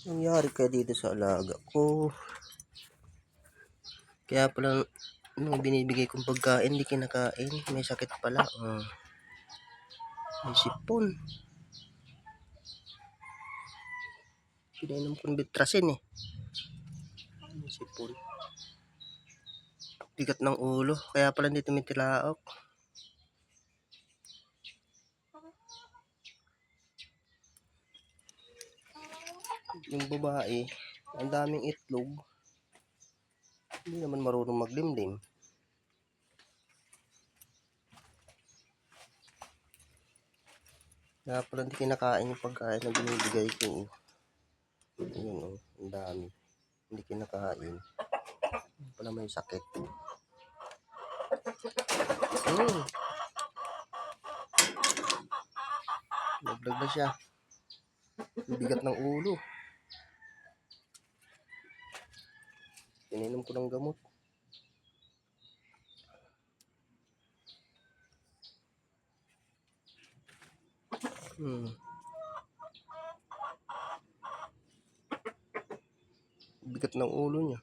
Nangyari kaya dito sa alaga ko. Kaya pala nung binibigay kong pagkain, hindi kinakain. May sakit pala. May sipon. Pinainom kong Bitrasin eh. May sipon. Bigat ng ulo. Kaya pala hindi tumitilaok. Yung babae, ang daming itlog. Hindi naman marunong maglimlim. Kaya pala hindi kinakain yung pagkain na binibigay ko. Ayun o, ang dami. Hindi kinakain. Pala may sakit. Naglag na siya. Bigat ng ulo. Ininom ko ng gamot. Bigat ng ulo niya.